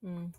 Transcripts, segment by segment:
Mm.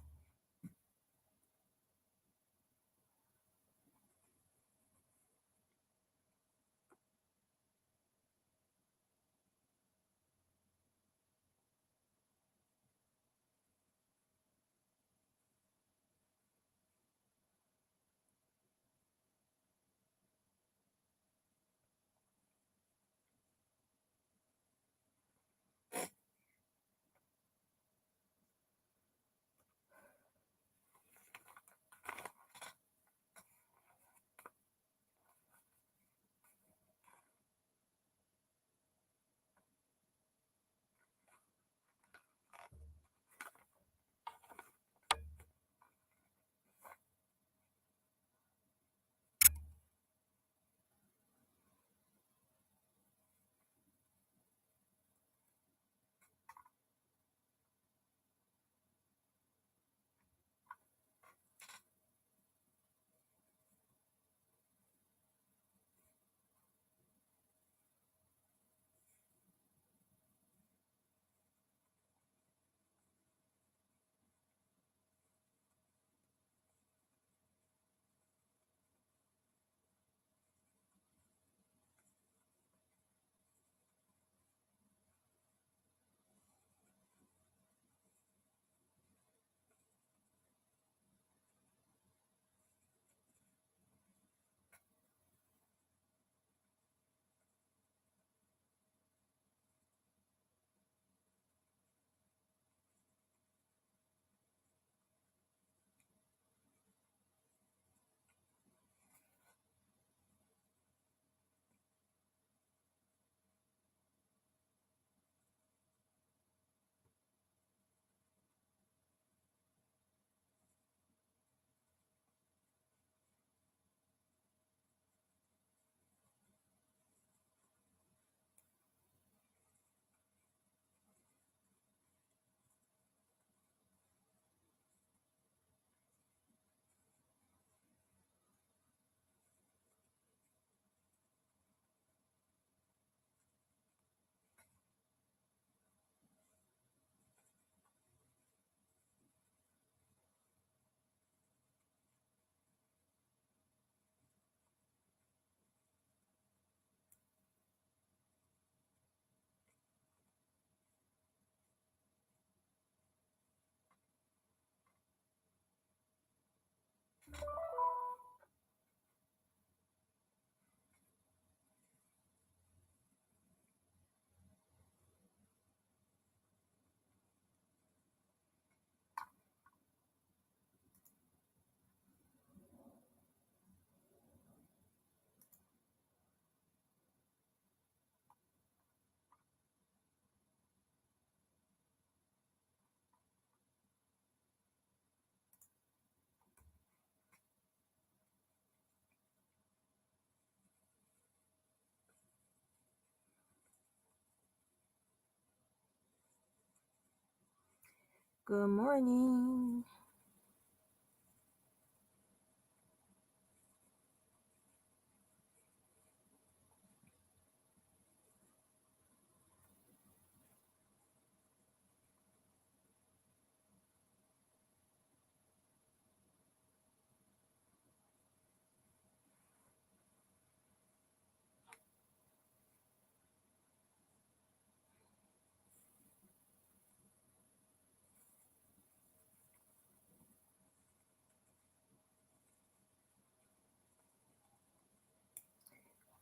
Good morning.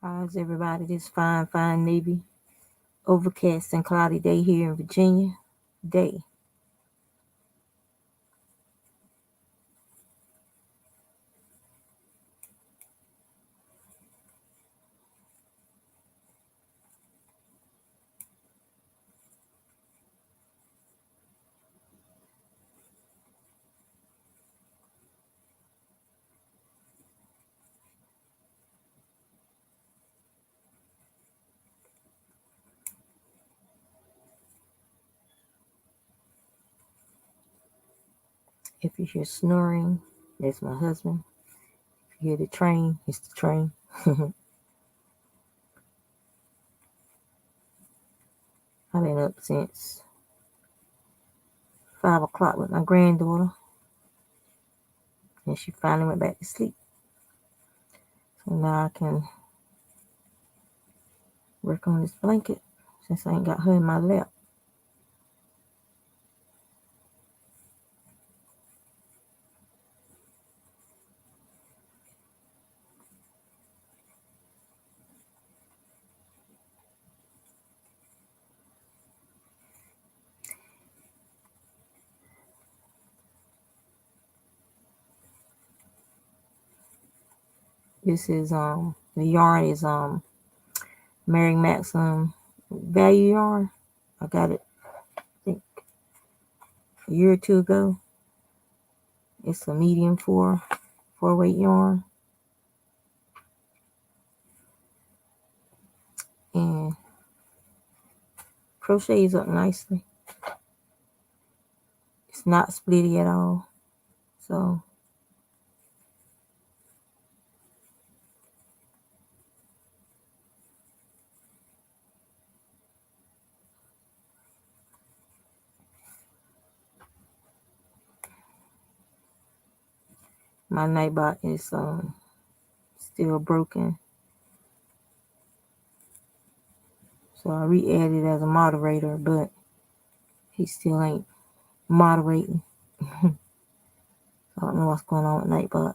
How's everybody this fine navy overcast and cloudy day here in Virginia? Day. If you hear snoring, that's my husband. If you hear the train, it's the train. I've been up since 5 o'clock with my granddaughter. And she finally went back to sleep. So now I can work on this blanket since I ain't got her in my lap. This is the yarn is Mary Maxim value yarn. I got it, I think, a year or two ago. It's a medium 4-weight yarn, and crochets up nicely. It's not splitty at all, so my nightbot is still broken, so I re-added as a moderator, but he still ain't moderating. I don't know what's going on with nightbot.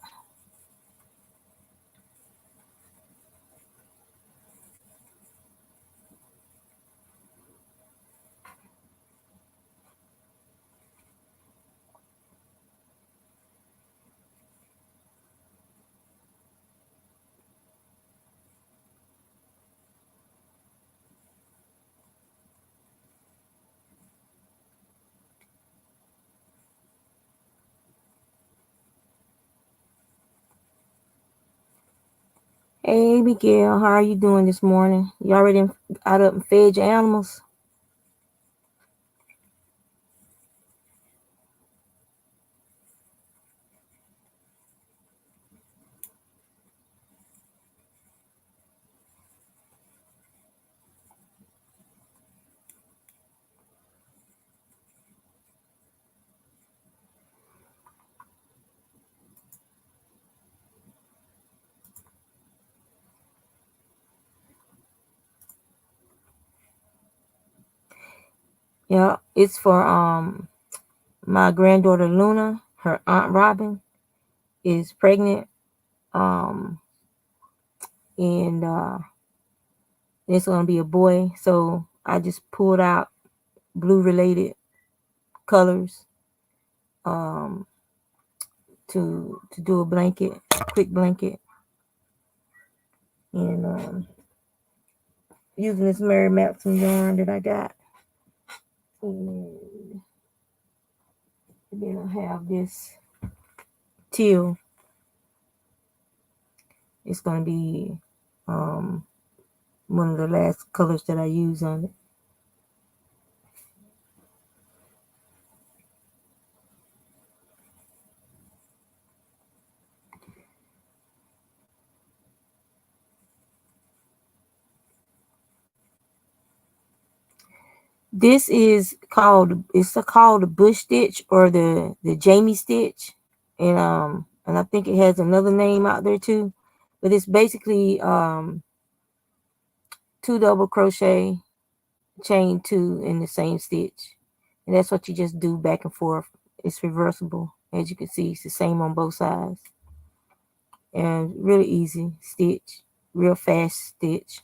Hey Miguel, how are you doing this morning? You already out up and fed your animals? Yeah, it's for my granddaughter Luna. Her aunt Robin is pregnant, and it's gonna be a boy. So I just pulled out blue related colors to do a blanket, quick blanket, and using this Mary Maxim yarn that I got. And then I have this teal. It's gonna be one of the last colors that I use on it. This is called called the bush stitch or the Jamie stitch, and I think it has another name out there too, but it's basically 2 double crochet, chain 2 in the same stitch, and that's what you just do back and forth. It's reversible, as you can see. It's the same on both sides, and really easy stitch, real fast stitch.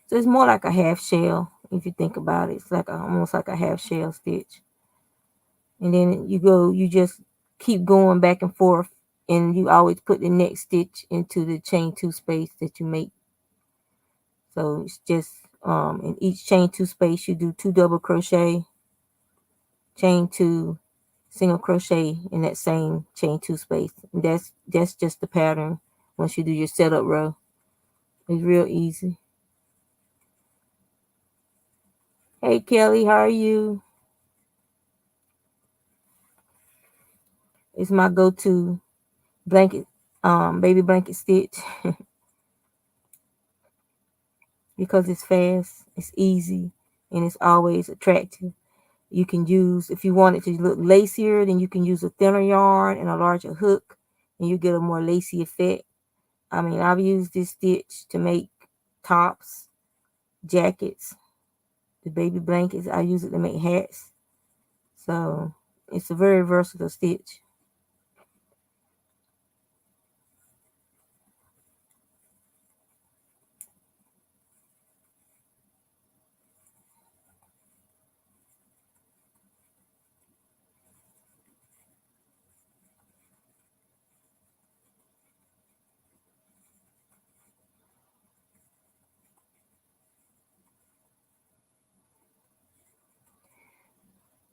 So it's more like a half shell if you think about it. It's like almost like a half shell stitch. And then you just keep going back and forth, and you always put the next stitch into the chain 2 space that you make. So it's just in each chain 2 space you do 2 double crochet, chain 2, single crochet in that same chain 2 space. And that's just the pattern once you do your setup row. It's real easy. Hey Kelly, how are you? It's my go-to blanket, baby blanket stitch because it's fast, it's easy, and it's always attractive. You can use, if you want it to look lacier, then you can use a thinner yarn and a larger hook, and you get a more lacy effect. I mean, I've used this stitch to make tops, jackets, the baby blankets. I use it to make hats. So it's a very versatile stitch.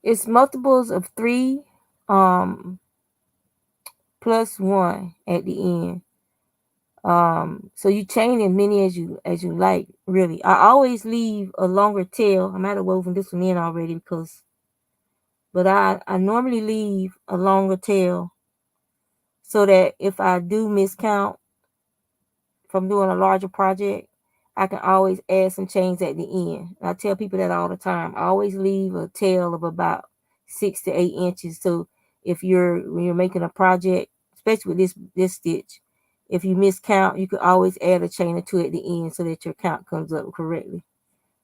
It's multiples of 3 um plus 1 at the end. So you chain as many as you like, really. I always leave a longer tail. I might have woven this one in already but I normally leave a longer tail so that if I do miscount from doing a larger project, I can always add some chains at the end. I tell people that all the time. I always leave a tail of about 6 to 8 inches. So when you're making a project, especially with this stitch, if you miscount, you could always add a chain or two at the end so that your count comes up correctly.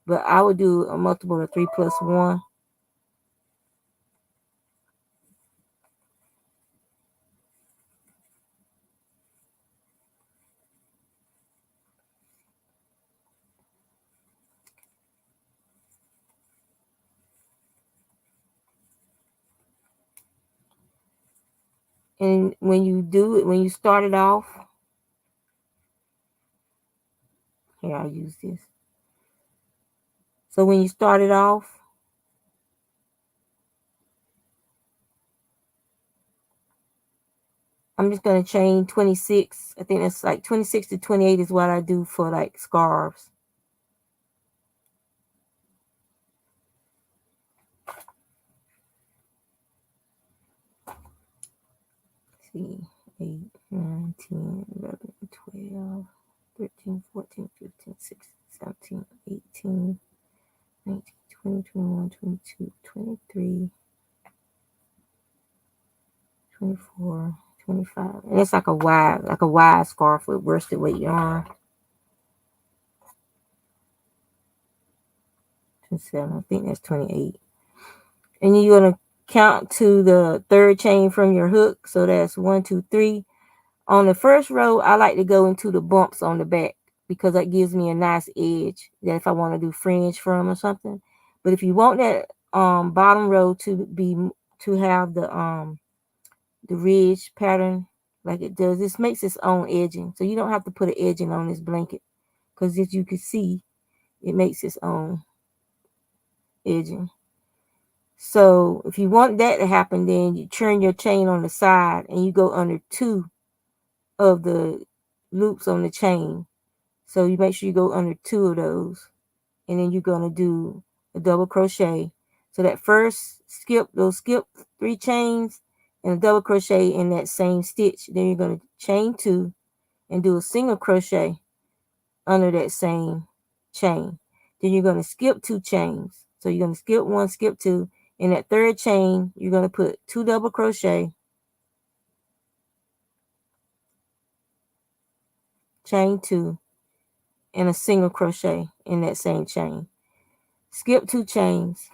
But I would do a multiple of 3 plus 1. And when you do it, when you start it off, here I'll use this. So when you start it off, I'm just going to chain 26. I think that's like 26 to 28 is what I do for like scarves. Let's see, 8, 9, 10, 11, 12, 13, 14, 15, 16, 17, 18, 19, 20, 21, 22, 23, 24, 25. And it's like a wide scarf with worsted weight yarn. 27, I think that's 28. And you're going to count to the third chain from your hook. So that's 1, 2, 3. On the first row, I like to go into the bumps on the back because that gives me a nice edge that if I want to do fringe from or something. But if you want that bottom row to have the ridge pattern like it does, this makes its own edging. So you don't have to put an edging on this blanket because as you can see, it makes its own edging. So if you want that to happen, then you turn your chain on the side and you go under 2 of the loops on the chain. So you make sure you go under 2 of those, and then you're going to do a double crochet. So that first skip 3 chains and a double crochet in that same stitch. Then you're going to chain 2 and do a single crochet under that same chain. Then you're going to skip 2 chains. So you're going to skip 1, skip 2. In that third chain, you're going to put 2 double crochet, chain 2, and a single crochet in that same chain. Skip 2 chains.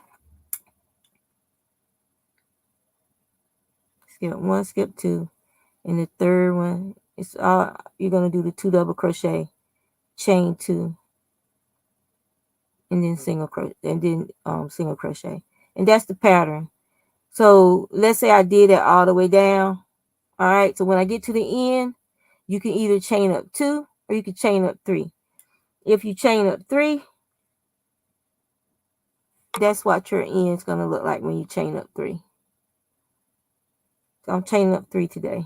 Skip 1, skip 2. And the third one, you're going to do the 2 double crochet, chain 2, and then single crochet. And that's the pattern. So let's say I did it all the way down. All right. So when I get to the end, you can either chain up 2 or you can chain up 3. If you chain up 3, that's what your end is going to look like when you chain up 3. So I'm chaining up 3 today.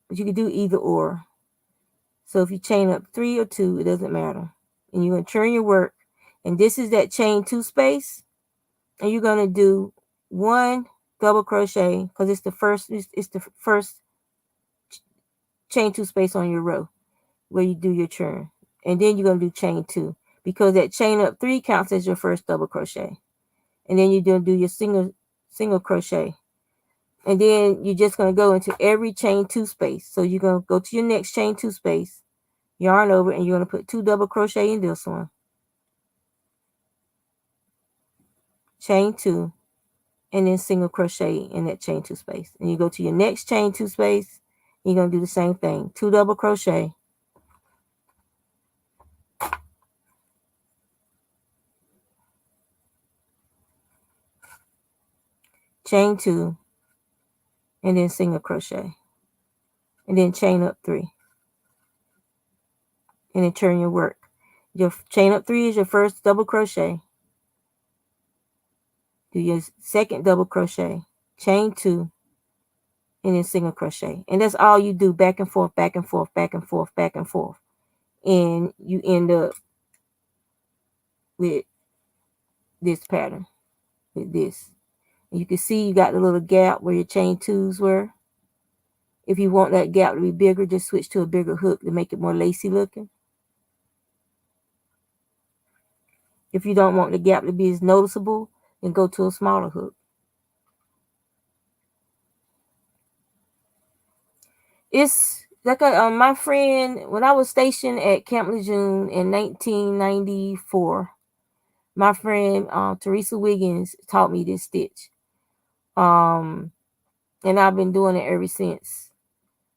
But you can do either or. So if you chain up 3 or 2, it doesn't matter. And you're going to turn your work. And this is that chain 2 space. And you're going to do 1, double crochet, because it's the first chain 2 space on your row where you do your turn, and then you're going to do chain 2, because that chain up 3 counts as your first double crochet, and then you're going to do your single crochet, and then you're just going to go into every chain 2 space. So you're going to go to your next chain 2 space, yarn over, and you're going to put 2 double crochet in this one, chain 2, and then single crochet in that chain 2 space, and you go to your next chain 2 space, you're going to do the same thing, 2 double crochet, chain 2, and then single crochet, and then chain up 3, and then turn your work. Your chain up 3 is your first double crochet, do your second double crochet, chain 2, and then single crochet, and that's all you do, back and forth, back and forth, back and forth, back and forth, and you end up with this pattern, with this. And you can see you got the little gap where your chain 2s were. If you want that gap to be bigger, just switch to a bigger hook to make it more lacy looking. If you don't want the gap to be as noticeable, then go to a smaller hook. It's like my friend, when I was stationed at Camp Lejeune in 1994, my friend Teresa Wiggins taught me this stitch. And I've been doing it ever since.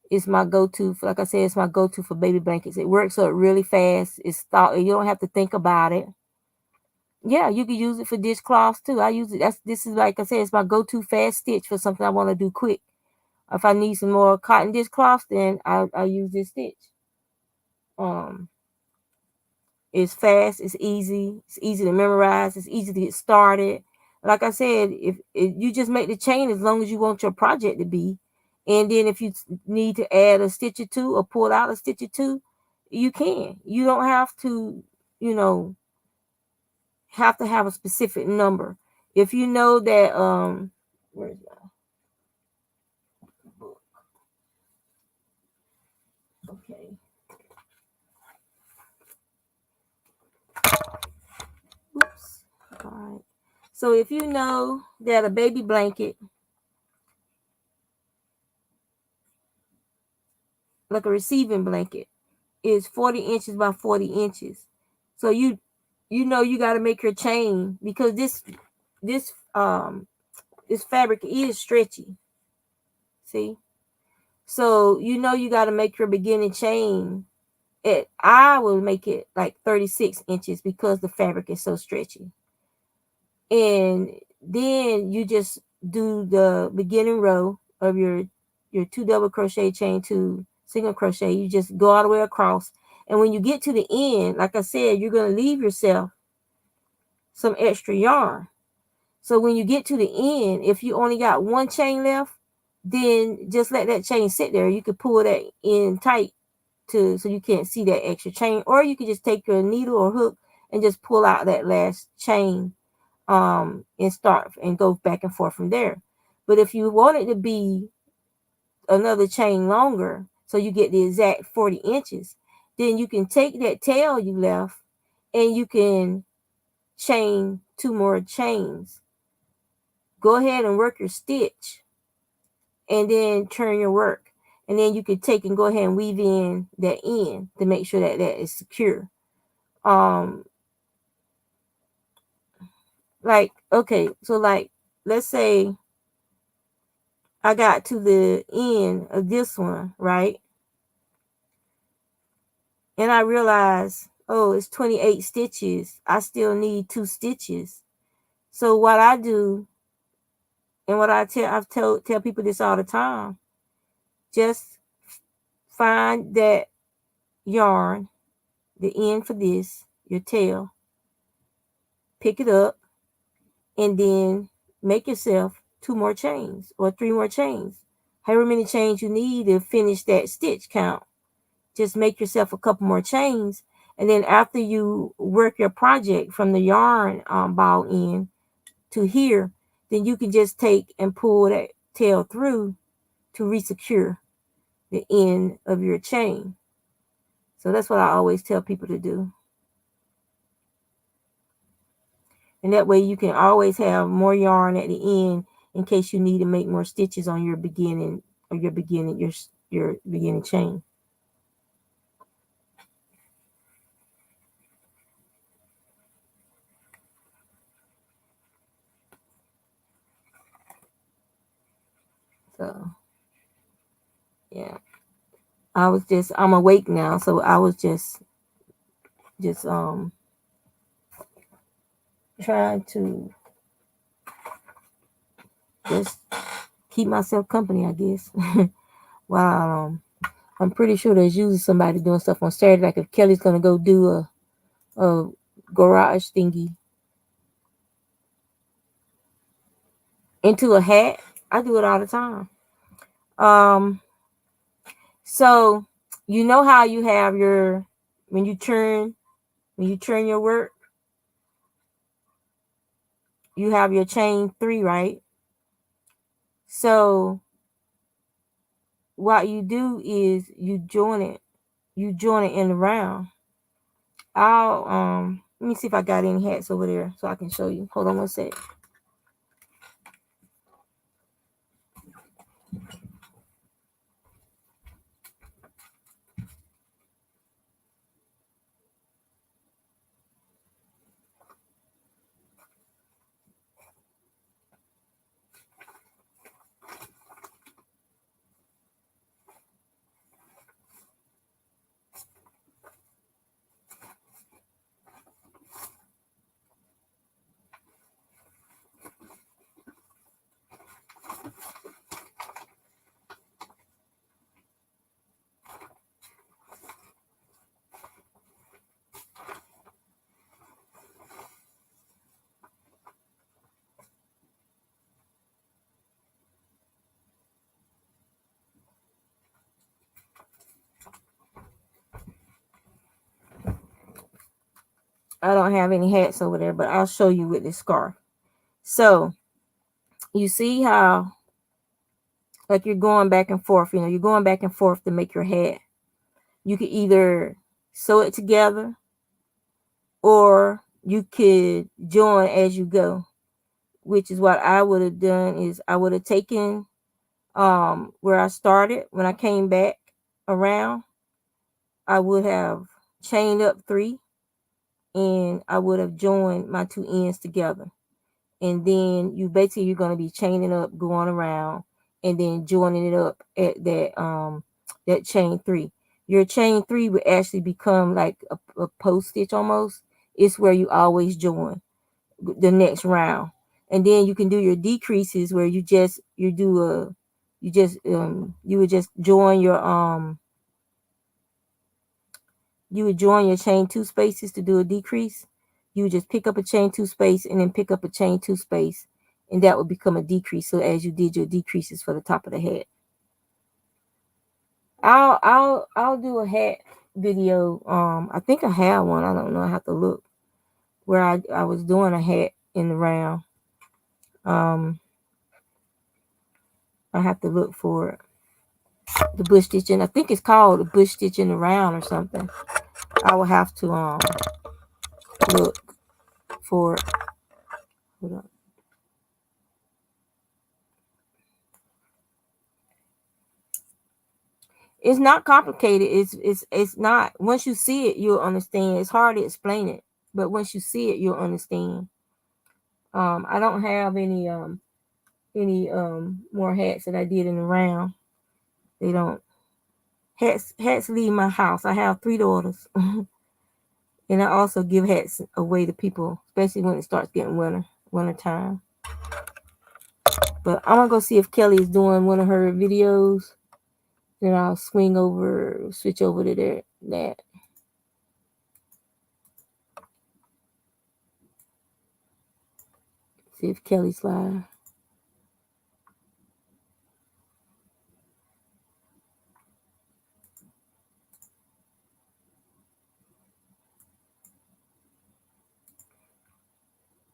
It's my go-to. Like I said, it's my go-to for baby blankets. It works up really fast. You don't have to think about it. Yeah, you can use it for dishcloths too. I use it. This is, like I said, it's my go-to fast stitch for something I want to do quick. If I need some more cotton dishcloths, then I use this stitch. It's fast, it's easy to memorize, it's easy to get started. Like I said, if you just make the chain as long as you want your project to be, and then if you need to add a stitch or two or pull out a stitch or two, you can. You don't have to, have to have a specific number. If you know that where's my book? Okay. Oops. All right. So if you know that a baby blanket, like a receiving blanket, is 40 inches by 40 inches, so you know you got to make your chain, because this fabric is stretchy. See, so you know you got to make your beginning chain. I will make it like 36 inches because the fabric is so stretchy. And then you just do the beginning row of your 2 double crochet, chain 2, single crochet. You just go all the way across, and when you get to the end, like I said, you're going to leave yourself some extra yarn. So when you get to the end, if you only got one chain left, then just let that chain sit there. You could pull that in tight so you can't see that extra chain, or you could just take your needle or hook and just pull out that last chain and start and go back and forth from there. But if you want it to be another chain longer, so you get the exact 40 inches, then you can take that tail you left and you can chain 2 more chains. Go ahead and work your stitch and then turn your work, and then you can take and go ahead and weave in that end to make sure that that is secure. Like, okay, so like, let's say I got to the end of this one, right? And I realized, oh, it's 28 stitches. I still need 2 stitches. So what I do, and what I tell people this all the time, just find that yarn, the end for this, your tail, pick it up, and then make yourself 2 more chains or 3 more chains. However many chains you need to finish that stitch count. Just make yourself a couple more chains, and then after you work your project from the yarn ball end to here, then you can just take and pull that tail through to resecure the end of your chain. So that's what I always tell people to do. And that way you can always have more yarn at the end in case you need to make more stitches on your beginning or your beginning chain. So yeah. I'm awake now, so I was just trying to just keep myself company, I guess. While I'm pretty sure there's usually somebody doing stuff on Saturday. Like if Kelly's gonna go do a garage thingy into a hat, I do it all the time. So you know how you have your when you turn your work, you have your chain 3, right? So what you do is you join it in the round. I'll let me see if I got any hats over there so I can show you. Hold on one sec. I don't have any hats over there, but I'll show you with this scarf. So you see how like you're going back and forth, you're going back and forth to make your hat. You could either sew it together or you could join as you go, which is what I would have done is I would have taken where I started when I came back around. I would have chained up 3 and I would have joined my 2 ends together. And then you're going to be chaining up, going around, and then joining it up at that chain 3. Your chain 3 would actually become like a post stitch almost. It's where you always join the next round. And then you can do your decreases where you would just join you would join your chain 2 spaces to do a decrease. You would just pick up a chain 2 space and then pick up a chain 2 space, and that would become a decrease. So as you did your decreases for the top of the hat, I'll do a hat video. I think I have one. I don't know. I have to look where I was doing a hat in the round. I have to look for it. The bush stitching. I think it's called the bush stitching around or something. I will have to look for it. Hold on. It's not complicated. It's not. Once you see it, you'll understand. It's hard to explain it, but once you see it, you'll understand. I don't have any more hats that I did in the round. They don't hats leave my house. I have 3 daughters. And I also give hats away to people, especially when it starts getting winter time. But I'm gonna go see if Kelly is doing one of her videos. Then I'll switch over to that. See if Kelly's live.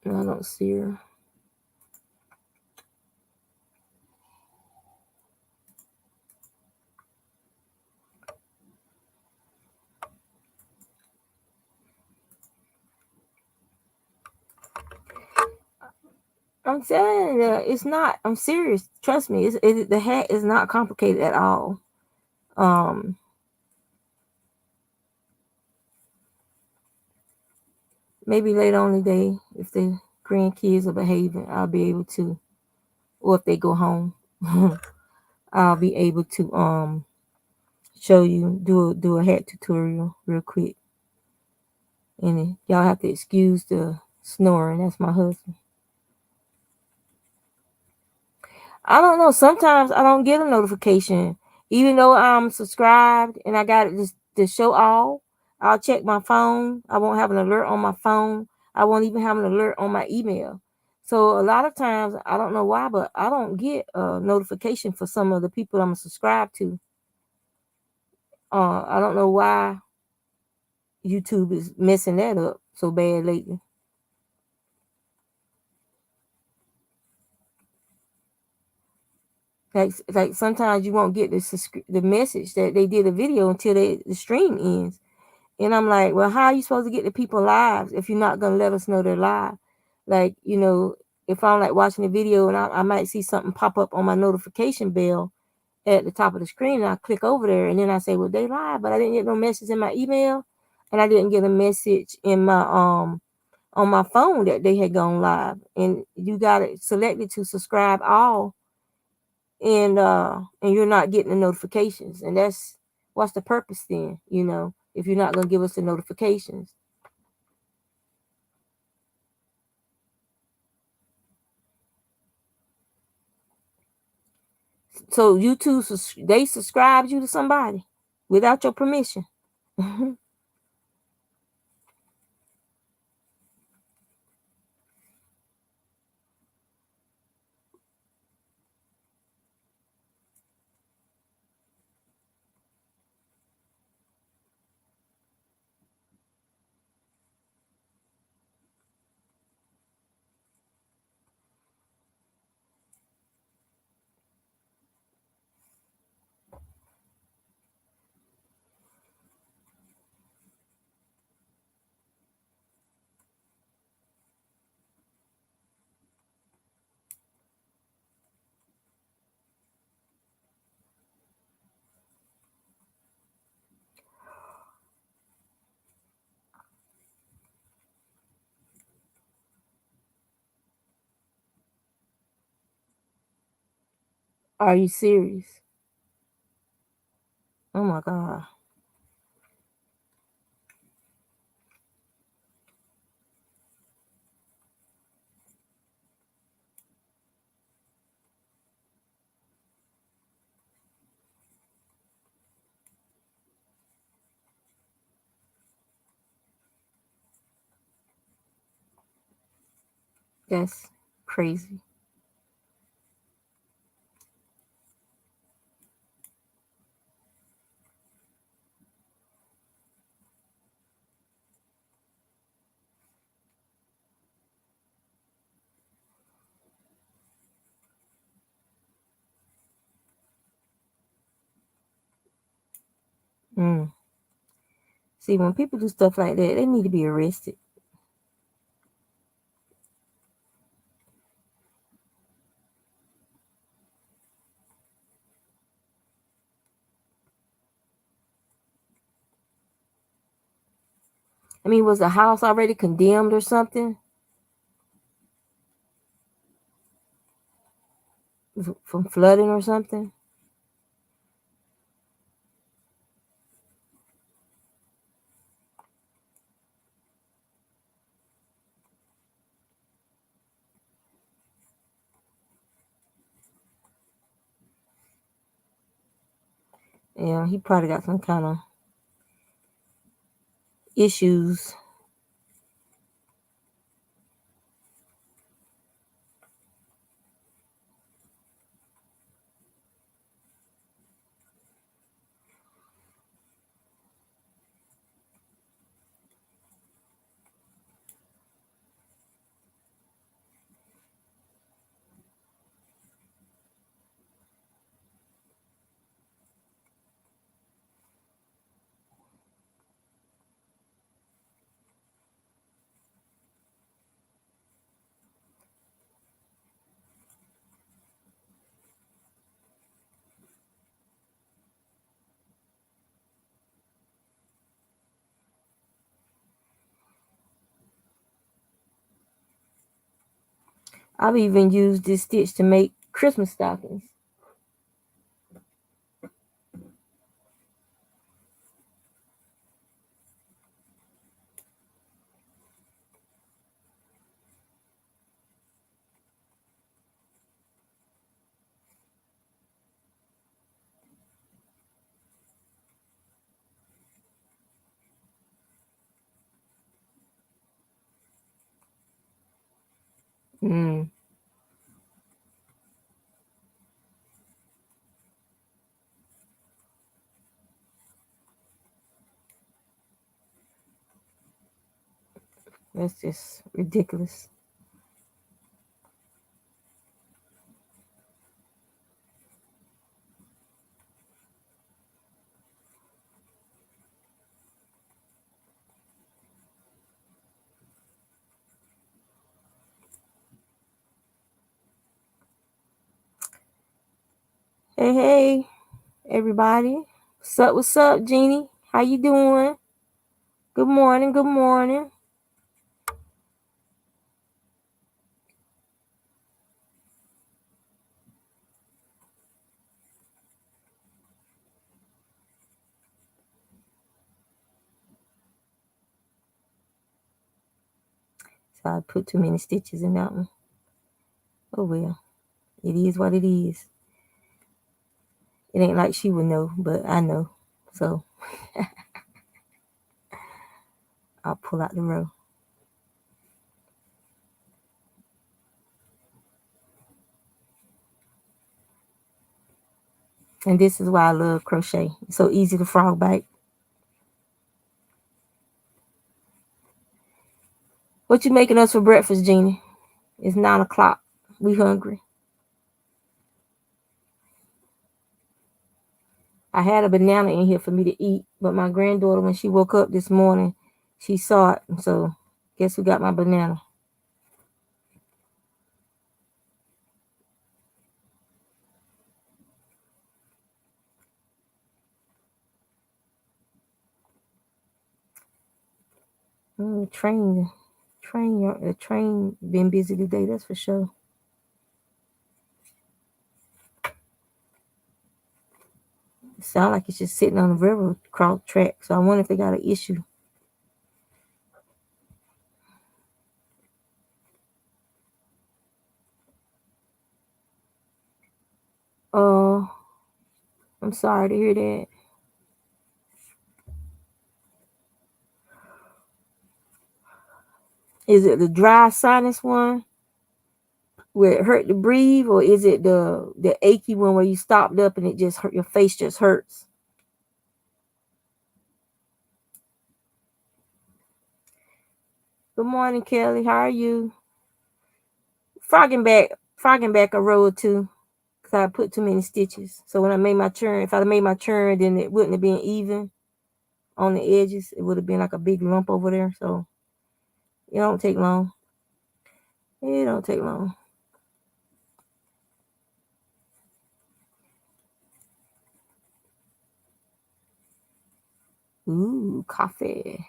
No, I don't see her. I'm telling you, it's not. I'm serious. Trust me. The hat is not complicated at all. Um, Maybe later on the day, if the grandkids are behaving, I'll be able to, or if they go home, I'll be able to show you, do a hat tutorial real quick. And y'all have to excuse the snoring. That's my husband. I don't know. Sometimes I don't get a notification, even though I'm subscribed and I got it just to show all. I'll check my phone. I won't have an alert on my phone. I won't even have an alert on my email. So a lot of times I don't know why, but I don't get a notification for some of the people I'm subscribed to. I don't know why YouTube is messing that up so bad lately. Like sometimes you won't get the message that they did a video until the stream ends. And I'm like, well, how are you supposed to get the people lives if you're not gonna let us know they're live? Like, if I'm like watching a video and I might see something pop up on my notification bell at the top of the screen, and I click over there, and then I say, well, they live, but I didn't get no message in my email, and I didn't get a message in my on my phone that they had gone live. And you got it selected to subscribe all, and you're not getting the notifications, and that's what's the purpose then, if you're not gonna give us the notifications. So YouTube, they subscribed you to somebody without your permission. Are you serious? Oh my God. That's crazy. Mm. See, when people do stuff like that, they need to be arrested. I mean, was the house already condemned or something from flooding or something? Yeah, he probably got some kind of issues. I've even used this stitch to make Christmas stockings. Mm. That's just ridiculous. Hey, hey, everybody. What's up, Jeannie? How you doing? Good morning, good morning. So I put too many stitches in that one. Oh well, it is what it is. It ain't like she would know, but I know. So I'll pull out the row. And this is why I love crochet. It's so easy to frog bite. What you making us for breakfast, Jeannie? It's 9 o'clock. We hungry. I had a banana in here for me to eat, but my granddaughter, when she woke up this morning, she saw it. And so guess who got my banana? The train been busy today, that's for sure. It sound like it's just sitting on the railroad cross track. So I wonder if they got an issue. Oh, I'm sorry to hear that. Is it the dry sinus one where it hurt to breathe, or is it the achy one where you stopped up and it just hurt, your face just hurts? Good morning, Kelly. How are you? Frogging back a row or two because I put too many stitches. So when I made my turn, if I made my turn, then it wouldn't have been even on the edges. It would have been like a big lump over there. So it don't take long. It don't take long. Ooh, coffee.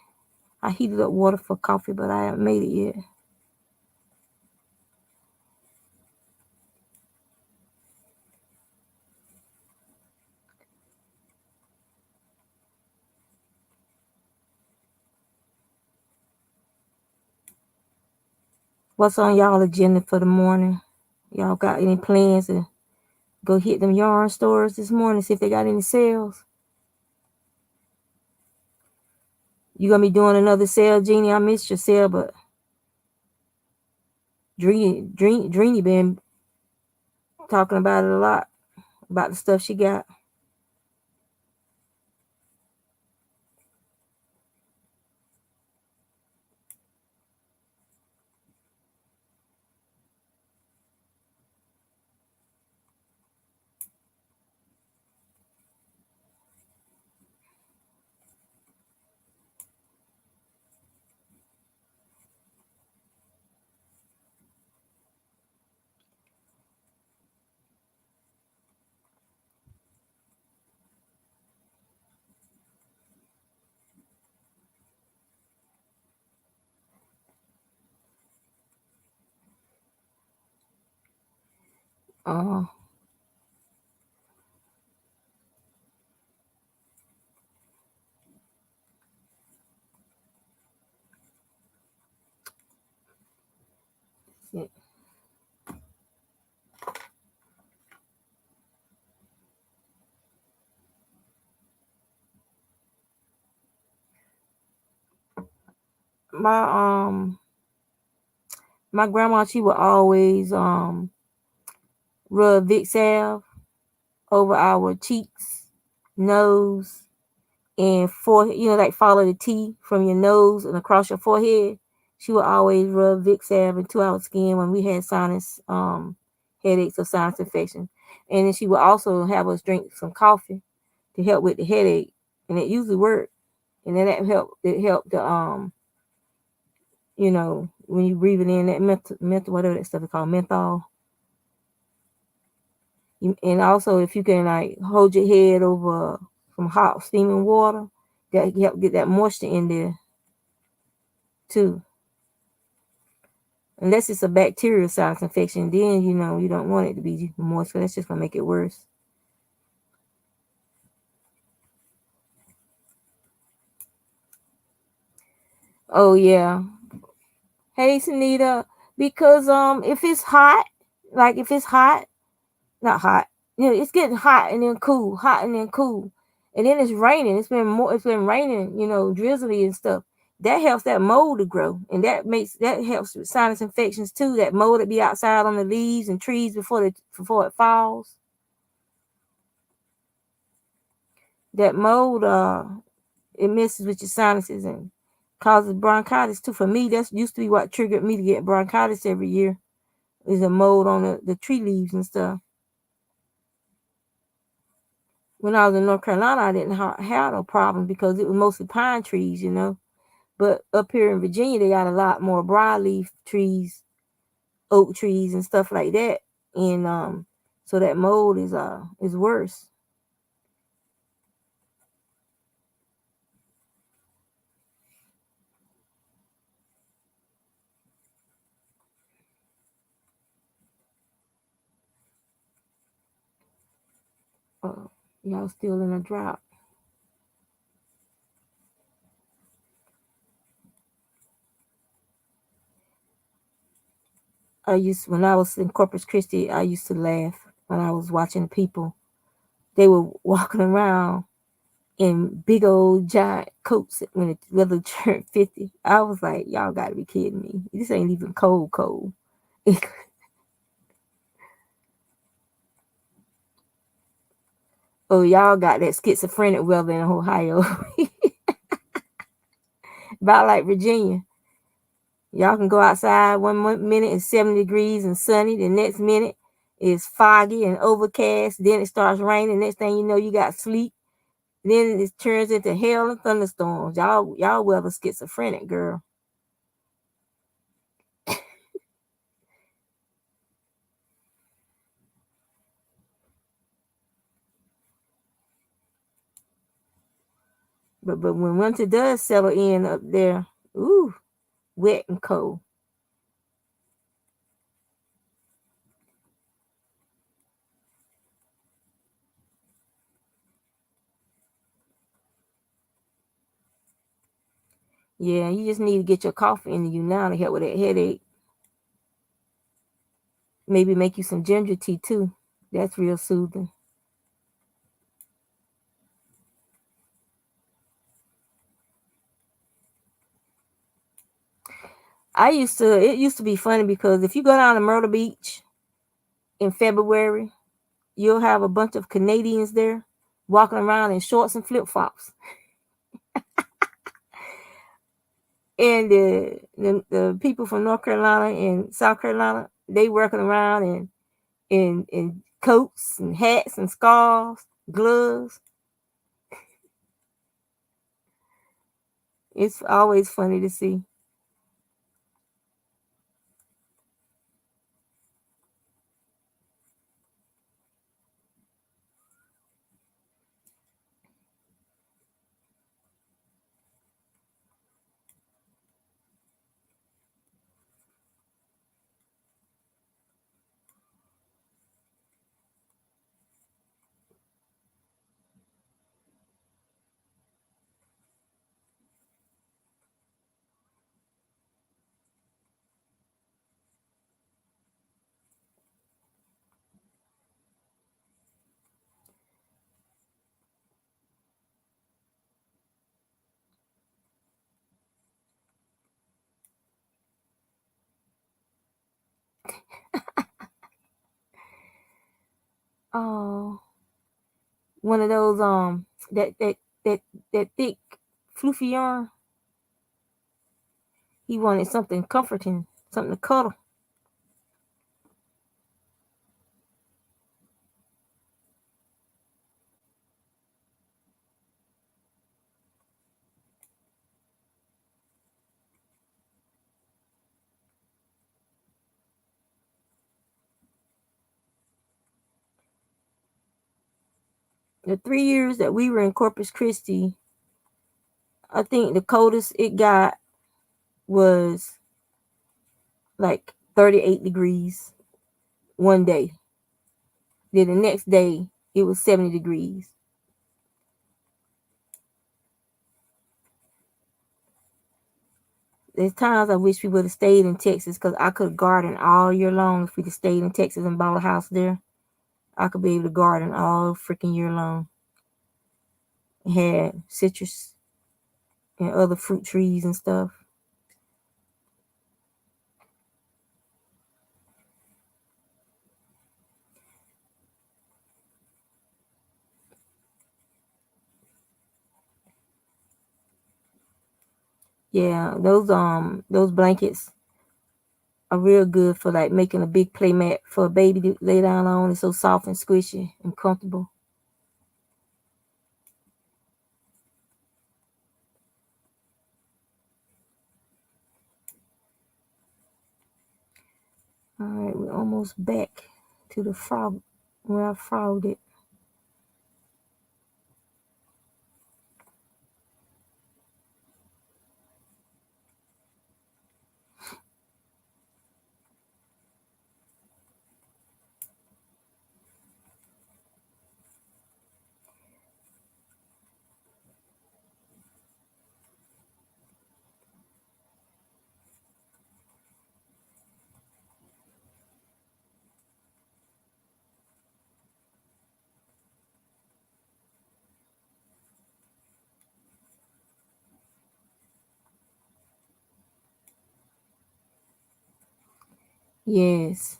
I heated up water for coffee, but I haven't made it yet. What's on y'all agenda for the morning? Y'all got any plans to go hit them yarn stores this morning, see if they got any sales? You gonna be doing another sale, Jeannie? I missed your sale, but Dreeny been talking about it a lot, about the stuff she got. Uh, my my grandma, she would always rub Vic salve over our cheeks, nose, and forehead. You know, like follow the T from your nose and across your forehead. She would always rub Vic salve into our skin when we had sinus headaches or sinus infection. And then she would also have us drink some coffee to help with the headache, and it usually worked. And then that helped. It helped the you know, when you breathing in that menthol, whatever that stuff is called, menthol. And also, if you can like hold your head over some hot steaming water, that can help get that moisture in there too. Unless it's a bacterial sinus infection, then you know you don't want it to be moist, because that's just gonna make it worse. Oh yeah. Hey Sunita, because if it's hot, like if it's hot, not hot, you know, it's getting hot and then cool, hot and then cool, and then it's raining. It's been raining, you know, drizzly and stuff. That helps that mold to grow, and that helps with sinus infections too. That mold that be outside on the leaves and trees before it falls. That mold it messes with your sinuses and causes bronchitis too. For me, that used to be what triggered me to get bronchitis every year. Is a mold on the tree leaves and stuff. When I was in North Carolina, I didn't have no problem because it was mostly pine trees, you know. But up here in Virginia, they got a lot more broadleaf trees, oak trees, and stuff like that. And so that mold is worse. Uh, y'all still in a drought. When I was in Corpus Christi, I used to laugh when I was watching people. They were walking around in big old giant coats when the weather turned 50. I was like, y'all got to be kidding me. This ain't even cold, cold. Oh, y'all got that schizophrenic weather in Ohio. About like Virginia. Y'all can go outside one minute it's 70 degrees and sunny. The next minute it's foggy and overcast. Then it starts raining. Next thing you know, you got sleet. Then it turns into hail and thunderstorms. Y'all weather schizophrenic, girl. But when winter does settle in up there, ooh, wet and cold. Yeah, you just need to get your coffee into you now to help with that headache. Maybe make you some ginger tea too. That's real soothing. It used to be funny because if you go down to Myrtle Beach in February, you'll have a bunch of Canadians there walking around in shorts and flip flops. And the people from North Carolina and South Carolina, they working around in coats and hats and scarves, gloves. It's always funny to see. Oh, one of those that that thick floofy yarn. He wanted something comforting, something to cuddle. The 3 years that we were in Corpus Christi, I think the coldest it got was like 38 degrees one day. Then the next day it was 70 degrees. There's times I wish we would have stayed in Texas because I could garden all year long if we'd have stayed in Texas and bought a house there. I could be able to garden all freaking year long. And had citrus and other fruit trees and stuff. Yeah, those blankets are real good for like making a big play mat for a baby to lay down on. It's so soft and squishy and comfortable. All right, we're almost back to the frog where I frogged it. Yes.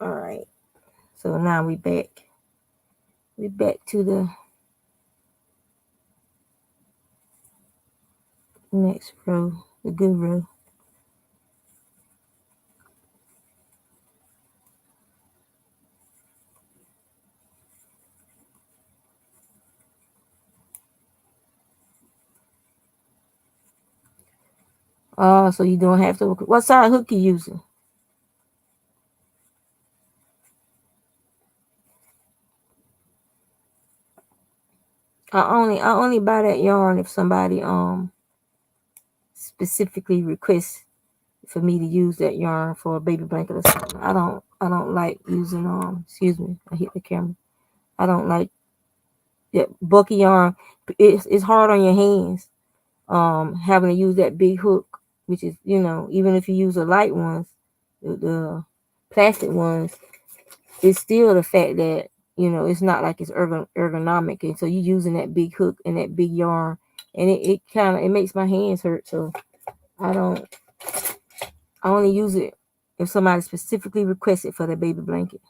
All right. So now we back. We back to the next row, the good row. Oh, so you don't have to. What side hook you using? I only buy that yarn if somebody specifically requests for me to use that yarn for a baby blanket or something. I don't like using excuse me, I hit the camera. I don't like that bulky yarn. It's hard on your hands. Having to use that big hook, which is, even if you use the light ones, the plastic ones, it's still the fact that, it's not like it's ergonomic. And so you're using that big hook and that big yarn, and it kind of, it makes my hands hurt. So I don't, I only use it if somebody specifically requests it for their baby blanket.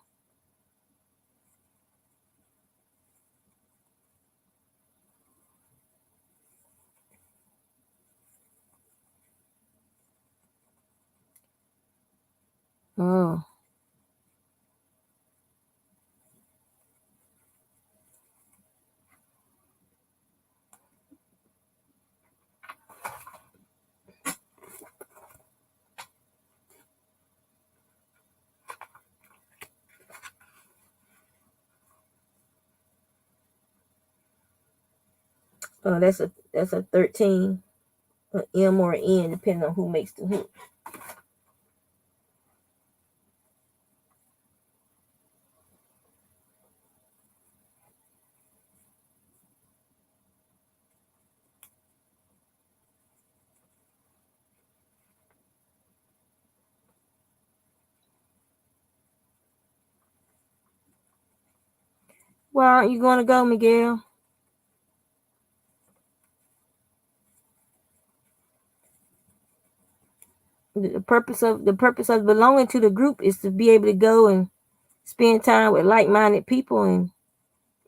Oh, that's a 13, an M or an N, depending on who makes the hook. Where aren't you going to go, Miguel? The purpose of belonging to the group is to be able to go and spend time with like-minded people, and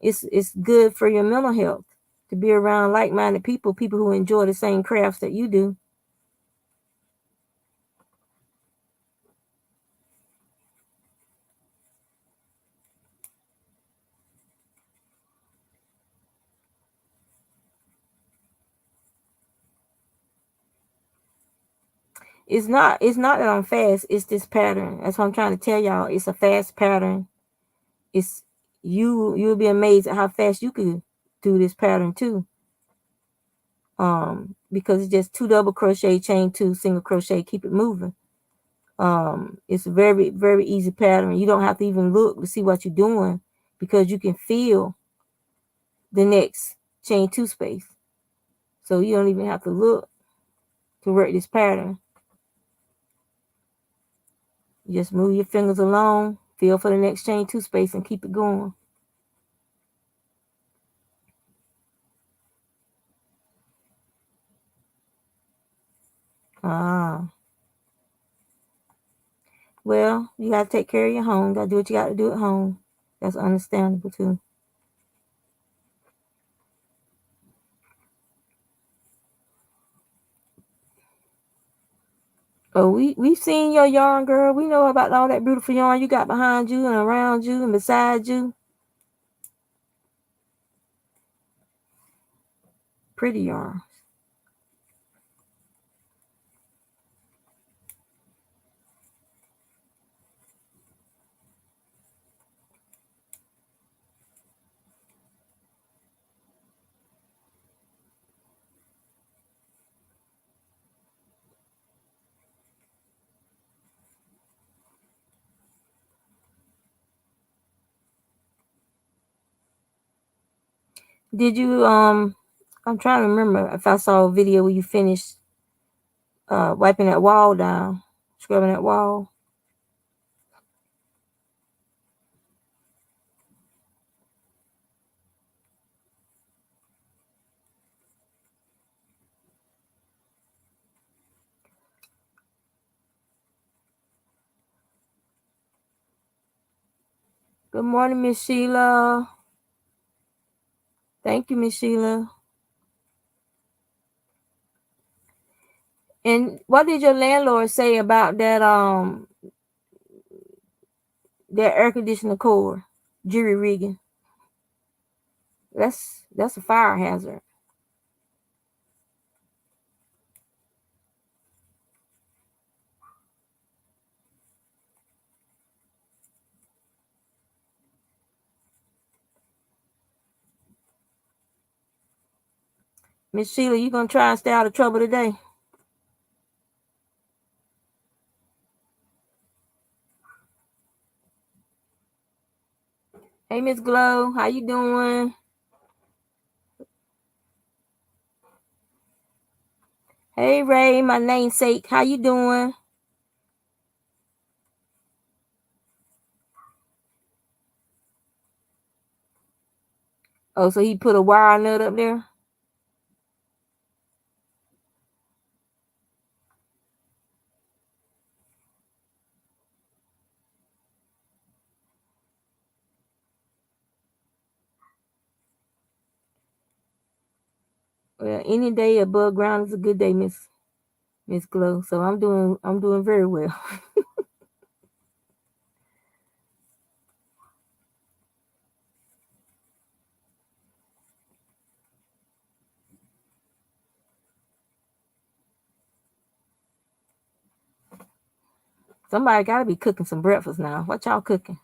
it's good for your mental health to be around like-minded people who enjoy the same crafts that you do. It's not that I'm fast, it's this pattern. That's what I'm trying to tell y'all. It's a fast pattern. It's you'll be amazed at how fast you could do this pattern too. Because it's just 2 double crochet, chain 2, single crochet, keep it moving. It's a very, very easy pattern. You don't have to even look to see what you're doing, because you can feel the next chain 2 space. So you don't even have to look to work this pattern. You just move your fingers along, feel for the next chain 2 space, and keep it going. Well, you gotta take care of your home. Gotta do what you gotta do at home. That's understandable too. Oh, we've seen your yarn, girl. We know about all that beautiful yarn you got behind you and around you and beside you. Pretty yarn. Did you I'm trying to remember if I saw a video where you finished wiping that wall down, scrubbing that wall. Good morning, Miss Sheila. Thank you, Miss Sheila. And what did your landlord say about that air conditioner cord, jury rigging? That's a fire hazard. Miss Sheila, you gonna try and stay out of trouble today? Hey, Miss Glow, how you doing? Hey, Ray, my namesake, how you doing? Oh, so he put a wire nut up there? Well, any day above ground is a good day, Miss Glow. So I'm doing very well. Somebody gotta be cooking some breakfast now. What y'all cooking?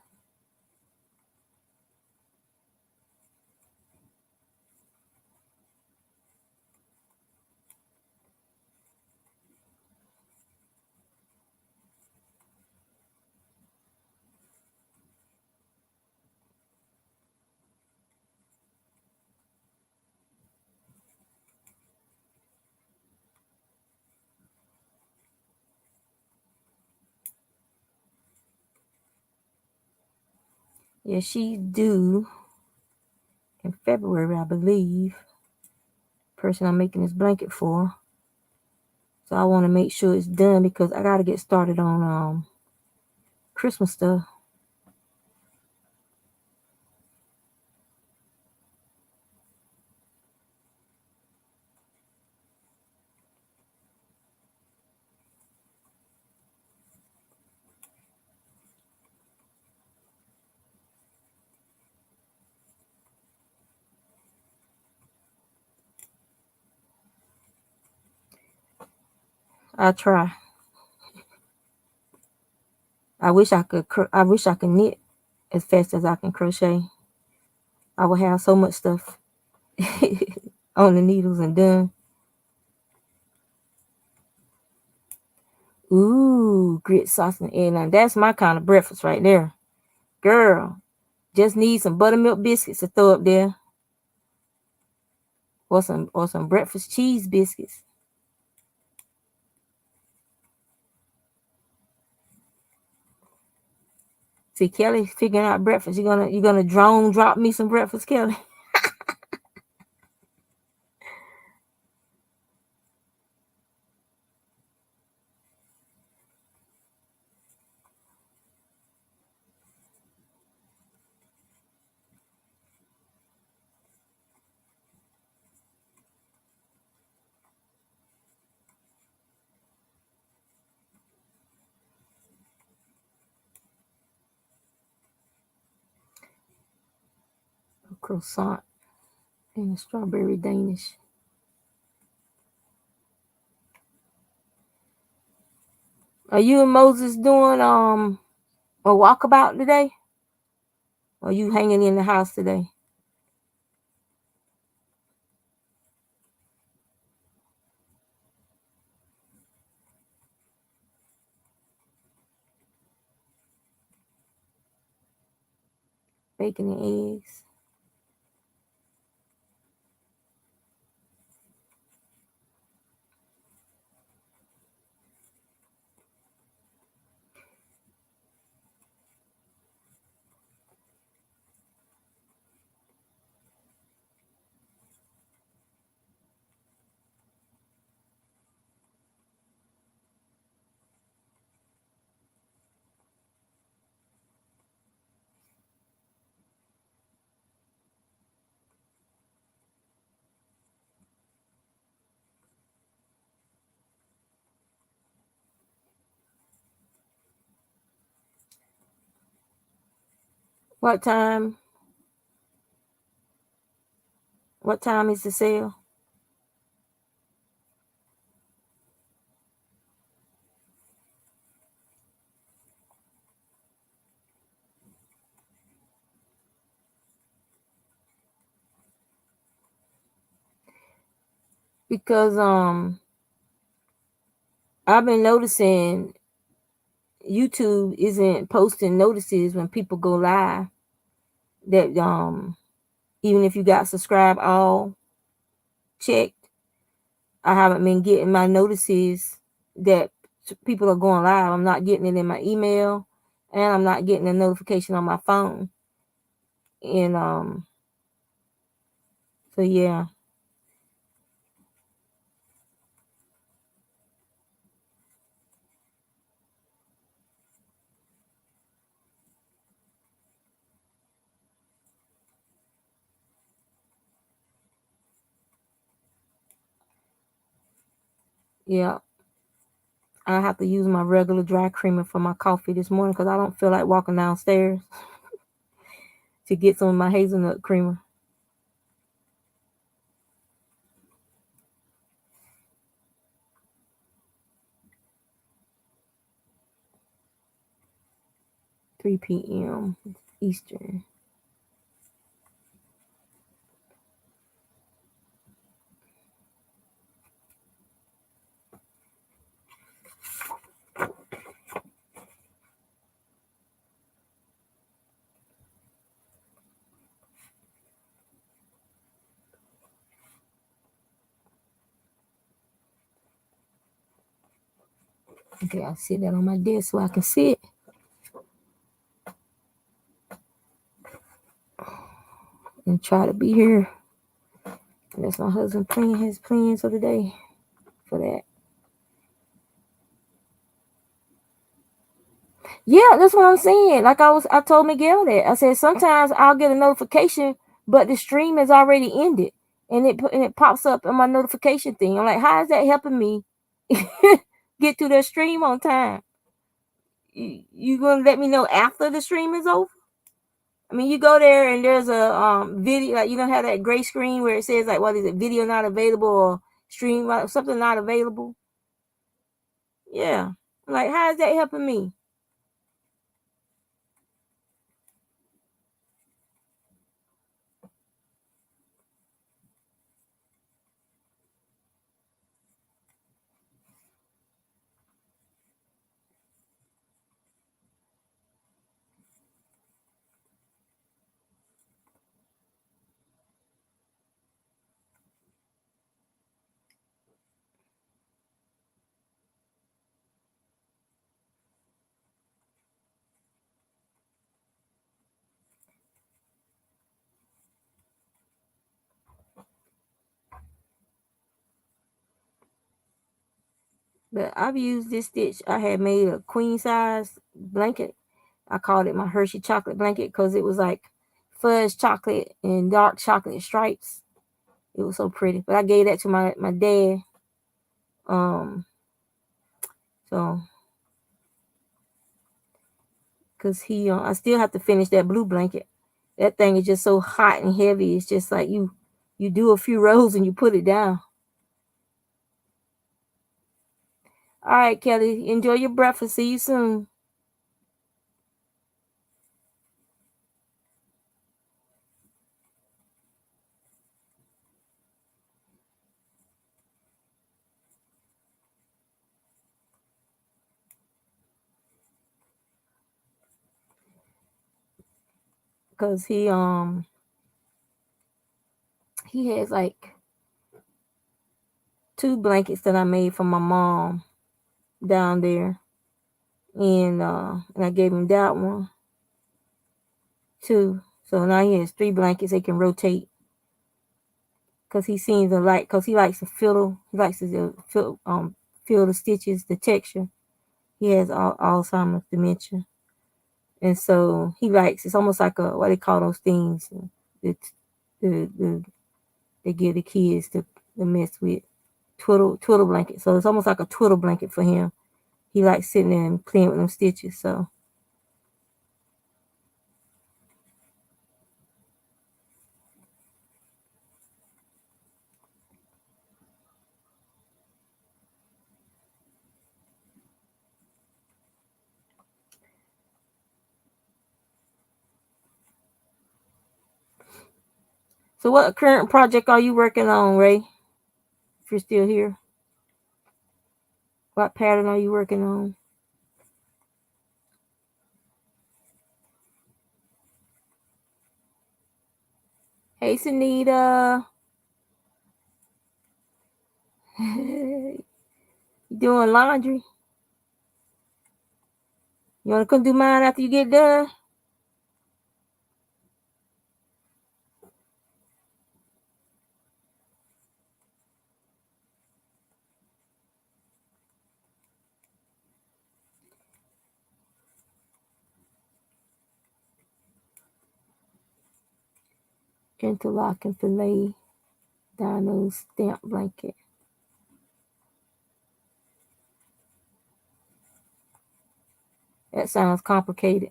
Yeah, she do. in February, I believe. Person I'm making this blanket for. So I want to make sure it's done because I got to get started on Christmas stuff. I try. I wish I could. I wish I could knit as fast as I can crochet. I would have so much stuff on the needles and done. Ooh, grit sauce and egg. Now that's my kind of breakfast right there, girl. Just need some buttermilk biscuits to throw up there, or some breakfast cheese biscuits. See, Kelly figuring out breakfast. You gonna drone drop me some breakfast, Kelly? A croissant and a strawberry Danish. Are you and Moses doing a walkabout today? Or are you hanging in the house today? Bacon and eggs. What time? What time is the sale? Because I've been noticing YouTube isn't posting notices when people go live that even if you got subscribe all checked, I haven't been getting my notices that people are going live. I'm not getting it in my email, and I'm not getting a notification on my phone. And so yeah. Yeah, I have to use my regular dry creamer for my coffee this morning because I don't feel like walking downstairs to get some of my hazelnut creamer. Three p.m. Eastern. Okay, I'll sit that on my desk so I can see it. and try to be here. And that's my husband plan his plans of the day for that. Yeah, that's what I'm saying. Like I told Miguel that. I said sometimes I'll get a notification, but the stream has already ended, and it pops up in my notification thing. I'm like, how is that helping me get to the stream on time? You gonna let me know after the stream is over? I mean, you go there and there's a video, like you don't have that gray screen where it says like, what is it, video not available or stream something not available. Yeah, like how is that helping me? But I've used this stitch. I had made a queen size blanket. I called it my Hershey chocolate blanket because it was like fudge chocolate and dark chocolate stripes. It was so pretty. But I gave that to my dad. So because I still have to finish that blue blanket. That thing is just so hot and heavy. It's just like you do a few rows and you put it down. All right, Kelly, enjoy your breakfast. See you soon. Because he has like 2 blankets that I made for my mom down there. And I gave him that one too. So now he has 3 blankets they can rotate. Cause he seems to like, cause he likes to fiddle. He likes to feel the stitches, the texture. He has Alzheimer's dementia, and so he likes. It's almost like a, what they call those things that they give the kids to mess with, twiddle blanket. So it's almost like a twiddle blanket for him. He likes sitting there and playing with them stitches. So what current project are you working on, Ray? If you're still here, what pattern are you working on? Hey, Sunita. You doing laundry? You want to come do mine after you get done? Interlock and fillet Dino's stamp blanket. That sounds complicated.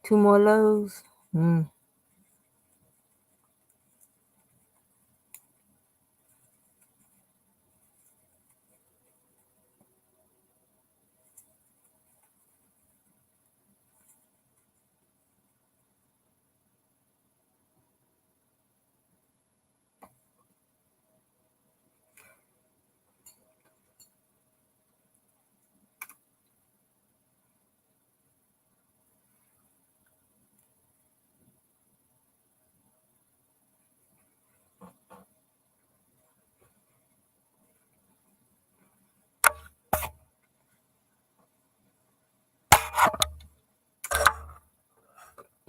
Two more loaves.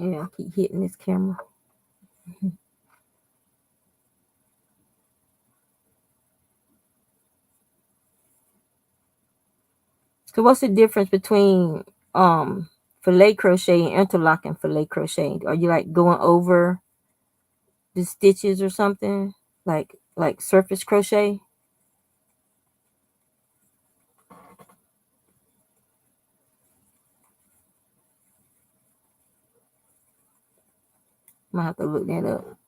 Yeah, I keep hitting this camera. So what's the difference between fillet crochet and interlocking fillet crochet? Are you like going over the stitches or something? Like surface crochet? Might have to look that up.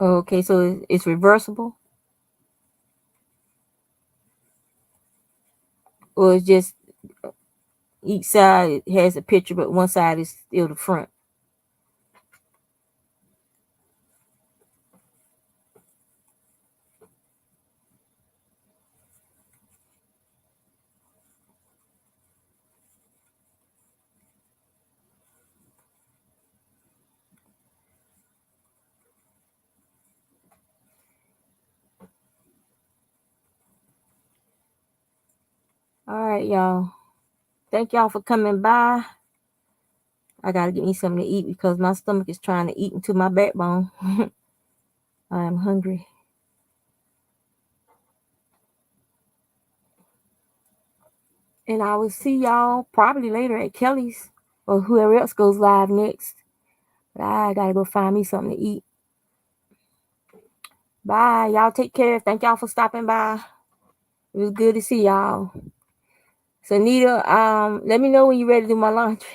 Okay, so it's reversible, or it's just each side has a picture, but one side is still the front. All right, y'all. Thank y'all for coming by. I gotta get me something to eat because my stomach is trying to eat into my backbone. I am hungry. And I will see y'all probably later at Kelly's or whoever else goes live next. But I gotta go find me something to eat. Bye. Y'all take care. Thank y'all for stopping by. It was good to see y'all. So Nita, let me know when you're ready to do my laundry.